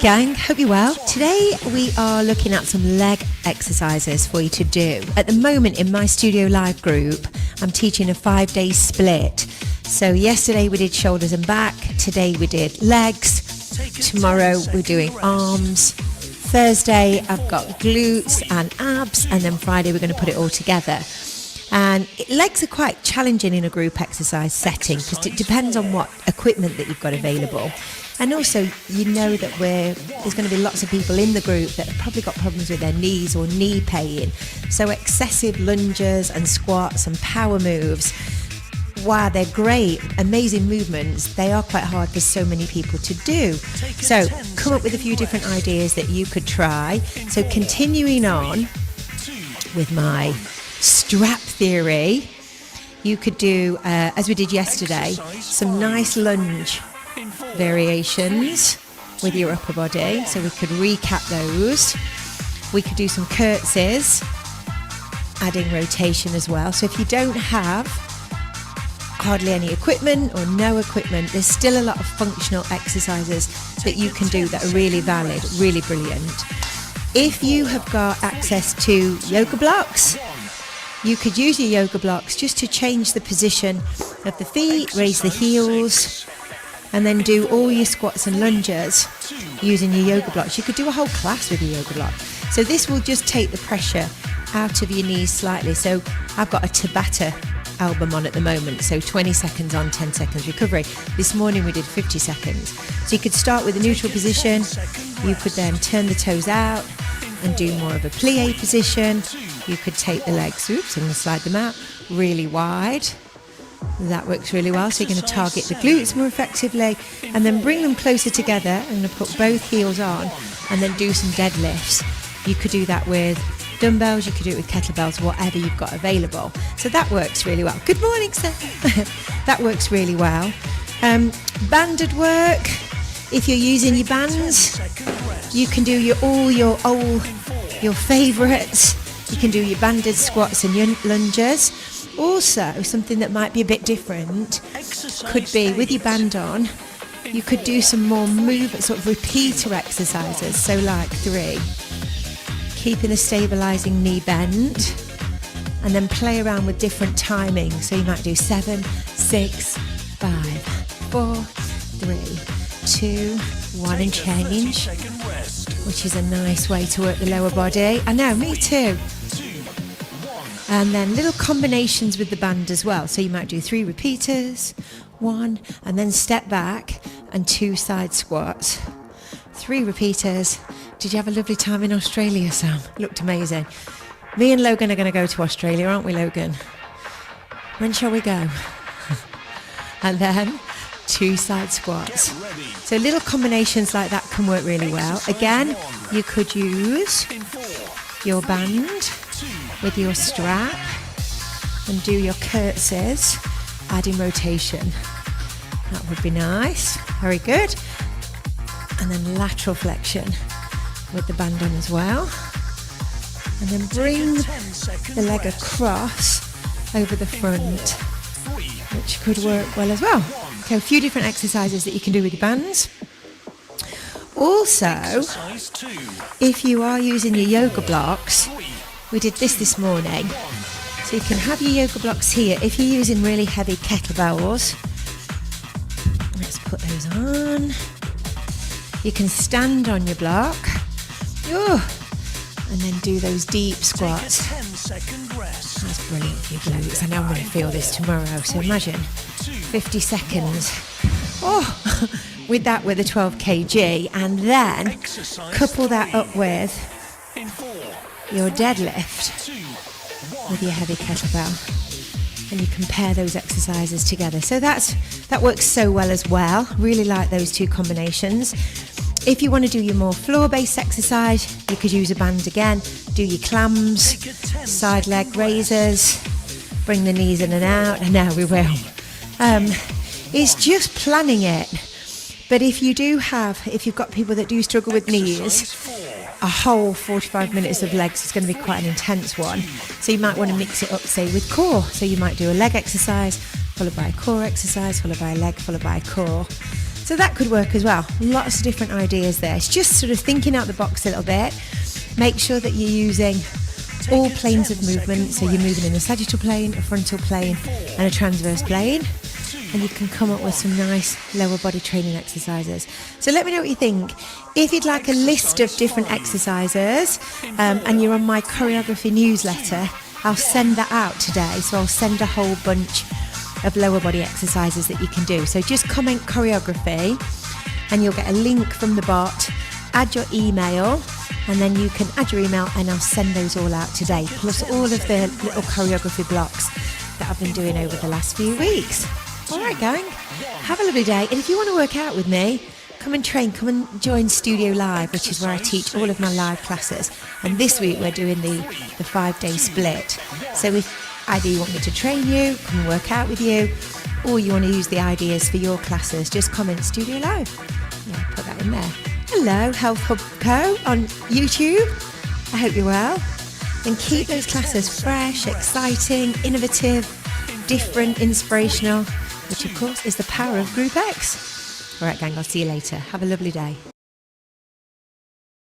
gang, hope you're well. Today we are looking at some leg exercises for you to do. At the moment in my STUDIOLIVE group, I'm teaching a 5-day split. So yesterday we did shoulders and back, today we did legs, tomorrow we're doing arms, Thursday I've got glutes and abs, and then Friday we're going to put it all together. And legs are quite challenging in a group exercise setting because it depends on what equipment that you've got available. And also, you know that there's going to be lots of people in the group that have probably got problems with their knees or knee pain. So excessive lunges and squats and power moves, while they're great, amazing movements, they are quite hard for so many people to do. So come up with a few different ideas that you could try. So continuing on with my strap theory, you could do, as we did yesterday, some nice lunge variations with your upper body. So we could recap those. We could do some curtsies, adding rotation as well. So if you don't have hardly any equipment or no equipment, there's still a lot of functional exercises that you can do that are really valid, really brilliant. If you have got access to yoga blocks, you could use your yoga blocks just to change the position of the feet, raise the heels, and then do all your squats and lunges using your yoga blocks. You could do a whole class with your yoga block. So this will just take the pressure out of your knees slightly. So I've got a Tabata album on at the moment, so 20 seconds on, 10 seconds recovery. This morning we did 50 seconds. So you could start with a neutral position, you could then turn the toes out and do more of a plie position. You could take the legs, I'm going to slide them out, really wide. That works really well. So you're going to target the glutes more effectively and then bring them closer together. I'm going to put both heels on and then do some deadlifts. You could do that with dumbbells, you could do it with kettlebells, whatever you've got available. So that works really well. Good morning, sir. That works really well. Banded work. If you're using your bands, you can do all your favourites. You can do your banded squats and your lunges. Also, something that might be a bit different could be with your band on, you could do some more sort of repeater exercises. So like 3, keeping a stabilising knee bend, and then play around with different timings. So you might do 7, 6, 5, 4, 3, 2, 1 and change, which is a nice way to work the lower body. I know, me too. And then little combinations with the band as well. So you might do 3 repeaters, 1, and then step back and 2 side squats. 3 repeaters. Did you have a lovely time in Australia, Sam? Looked amazing. Me and Logan are going to go to Australia, aren't we, Logan? When shall we go? And then 2 side squats. So little combinations like that can work really well. Again, you could use your band with your strap and do your curtsies, adding rotation. That would be nice. Very good. And then lateral flexion with the band on as well. And then bring the leg across over the front, which could work well as well. Okay, a few different exercises that you can do with your bands. Also, if you are using your yoga blocks, we did this morning. So you can have your yoga blocks here. If you're using really heavy kettlebells, let's put those on. You can stand on your block. And then do those deep squats. That's brilliant for your glutes. I know I'm going to feel this tomorrow. So imagine 50 seconds. With a 12 kg, and then couple that up with your deadlift with your heavy kettlebell, and you compare those exercises together. So that works so well as well. Really like those 2 combinations. If you want to do your more floor-based exercise, you could use a band again. Do your clams, side leg raises, bring the knees in and out, and now we will. It's just planning it. But if you've got people that do struggle with knees, a whole 45 minutes of legs is going to be quite an intense one. So you might want to mix it up, say, with core. So you might do a leg exercise, followed by a core exercise, followed by a leg, followed by a core. So that could work as well. Lots of different ideas there. It's just sort of thinking out the box a little bit. Make sure that you're using all planes of movement. So you're moving in a sagittal plane, a frontal plane and a transverse plane. And you can come up with some nice lower body training exercises. So let me know what you think. If you'd like a list of different exercises and you're on my choreography newsletter, I'll send that out today. So I'll send a whole bunch of lower body exercises that you can do. So just comment choreography and you'll get a link from the bot, add your email, and then you can add your email and I'll send those all out today, plus all of the little choreography blocks that I've been doing over the last few weeks. All right, gang, have a lovely day. And if you want to work out with me, come and train, come and join Studio Live, which is where I teach all of my live classes. And this week we're doing the 5-day split. So if either you want me to train you, come and work out with you, or you want to use the ideas for your classes, just comment Studio Live. Yeah, put that in there. Hello, Health Hub Co on YouTube. I hope you're well. And keep those classes fresh, exciting, innovative, different, inspirational, which of course is the power of Group X. All right, gang, I'll see you later. Have a lovely day.